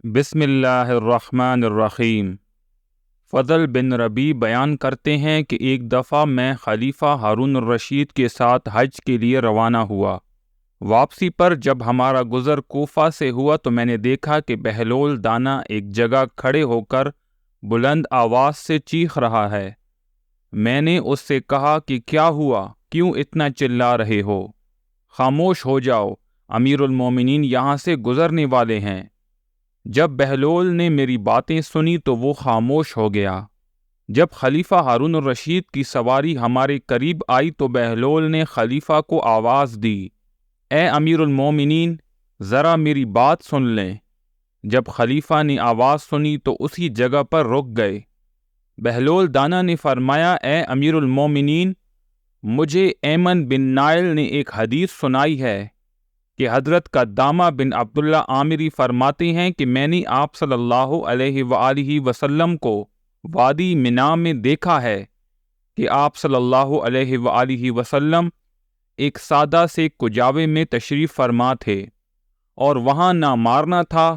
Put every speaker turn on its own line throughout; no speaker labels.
بسم اللہ الرحمن الرحیم۔ فضل بن ربیع بیان کرتے ہیں کہ ایک دفعہ میں خلیفہ ہارون الرشید کے ساتھ حج کے لیے روانہ ہوا۔ واپسی پر جب ہمارا گزر کوفہ سے ہوا تو میں نے دیکھا کہ بہلول دانا ایک جگہ کھڑے ہو کر بلند آواز سے چیخ رہا ہے۔ میں نے اس سے کہا کہ کیا ہوا، کیوں اتنا چلا رہے ہو؟ خاموش ہو جاؤ، امیر المومنین یہاں سے گزرنے والے ہیں۔ جب بہلول نے میری باتیں سنی تو وہ خاموش ہو گیا۔ جب خلیفہ ہارون الرشید کی سواری ہمارے قریب آئی تو بہلول نے خلیفہ کو آواز دی، اے امیر المومنین، ذرا میری بات سن لیں۔ جب خلیفہ نے آواز سنی تو اسی جگہ پر رک گئے۔ بہلول دانا نے فرمایا، اے امیر المومنین، مجھے ایمن بن نائل نے ایک حدیث سنائی ہے کہ حضرت قدامہ بن عبداللہ عامری فرماتے ہیں کہ میں نے آپ صلی اللہ علیہ وآلہ وسلم کو وادی منا میں دیکھا ہے کہ آپ صلی اللہ علیہ وآلہ وسلم ایک سادہ سے کجاوے میں تشریف فرما تھے، اور وہاں نہ مارنا تھا،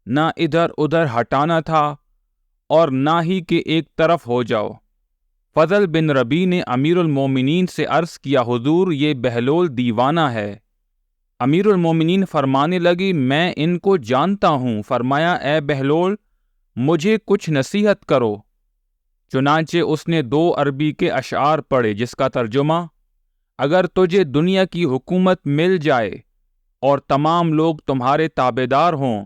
نہ ادھر ادھر ہٹانا تھا، اور نہ ہی کہ ایک طرف ہو جاؤ۔ فضل بن ربیع نے امیر المومنین سے عرض کیا، حضور، یہ بہلول دیوانہ ہے۔ امیر المومنین فرمانے لگے، میں ان کو جانتا ہوں۔ فرمایا، اے بہلول، مجھے کچھ نصیحت کرو۔ چنانچہ اس نے 2 عربی کے اشعار پڑھے جس کا ترجمہ، اگر تجھے دنیا کی حکومت مل جائے اور تمام لوگ تمہارے تابعدار ہوں،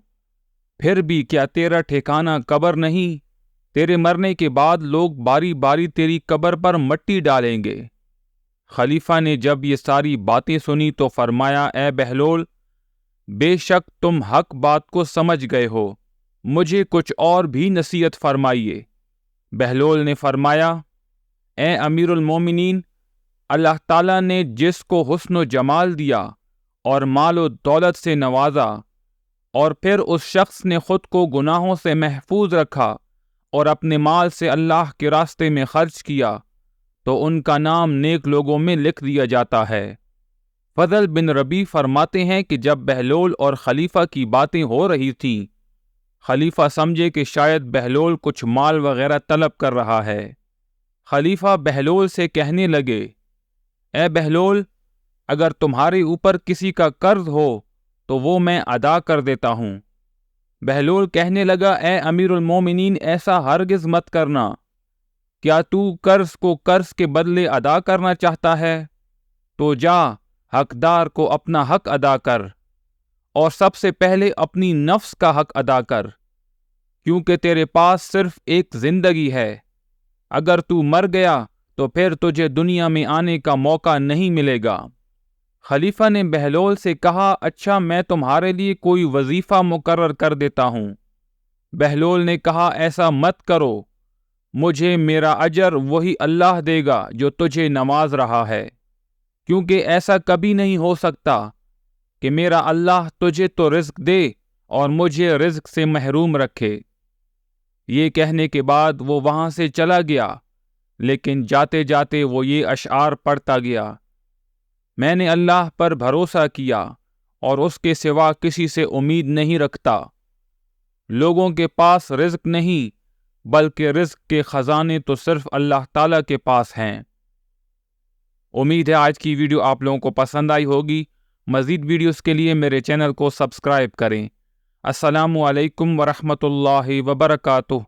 پھر بھی کیا تیرا ٹھکانہ قبر نہیں؟ تیرے مرنے کے بعد لوگ باری باری تیری قبر پر مٹی ڈالیں گے۔ خلیفہ نے جب یہ ساری باتیں سنی تو فرمایا، اے بہلول، بے شک تم حق بات کو سمجھ گئے ہو، مجھے کچھ اور بھی نصیحت فرمائیے۔ بہلول نے فرمایا، اے امیر المومنین، اللہ تعالیٰ نے جس کو حسن و جمال دیا اور مال و دولت سے نوازا، اور پھر اس شخص نے خود کو گناہوں سے محفوظ رکھا اور اپنے مال سے اللہ کے راستے میں خرچ کیا، تو ان کا نام نیک لوگوں میں لکھ دیا جاتا ہے۔ فضل بن ربیع فرماتے ہیں کہ جب بہلول اور خلیفہ کی باتیں ہو رہی تھیں، خلیفہ سمجھے کہ شاید بہلول کچھ مال وغیرہ طلب کر رہا ہے۔ خلیفہ بہلول سے کہنے لگے، اے بہلول، اگر تمہارے اوپر کسی کا قرض ہو تو وہ میں ادا کر دیتا ہوں۔ بہلول کہنے لگا، اے امیر المومنین، ایسا ہرگز مت کرنا۔ کیا تو قرض کو قرض کے بدلے ادا کرنا چاہتا ہے؟ تو جا، حقدار کو اپنا حق ادا کر، اور سب سے پہلے اپنی نفس کا حق ادا کر، کیونکہ تیرے پاس صرف ایک زندگی ہے۔ اگر تو مر گیا تو پھر تجھے دنیا میں آنے کا موقع نہیں ملے گا۔ خلیفہ نے بہلول سے کہا، اچھا، میں تمہارے لیے کوئی وظیفہ مقرر کر دیتا ہوں۔ بہلول نے کہا، ایسا مت کرو، مجھے میرا اجر وہی اللہ دے گا جو تجھے نواز رہا ہے، کیونکہ ایسا کبھی نہیں ہو سکتا کہ میرا اللہ تجھے تو رزق دے اور مجھے رزق سے محروم رکھے۔ یہ کہنے کے بعد وہ وہاں سے چلا گیا، لیکن جاتے جاتے وہ یہ اشعار پڑھتا گیا، میں نے اللہ پر بھروسہ کیا اور اس کے سوا کسی سے امید نہیں رکھتا۔ لوگوں کے پاس رزق نہیں، بلکہ رزق کے خزانے تو صرف اللہ تعالیٰ کے پاس ہیں۔ امید ہے آج کی ویڈیو آپ لوگوں کو پسند آئی ہوگی۔ مزید ویڈیوز کے لیے میرے چینل کو سبسکرائب کریں۔ السلام علیکم ورحمۃ اللہ وبرکاتہ۔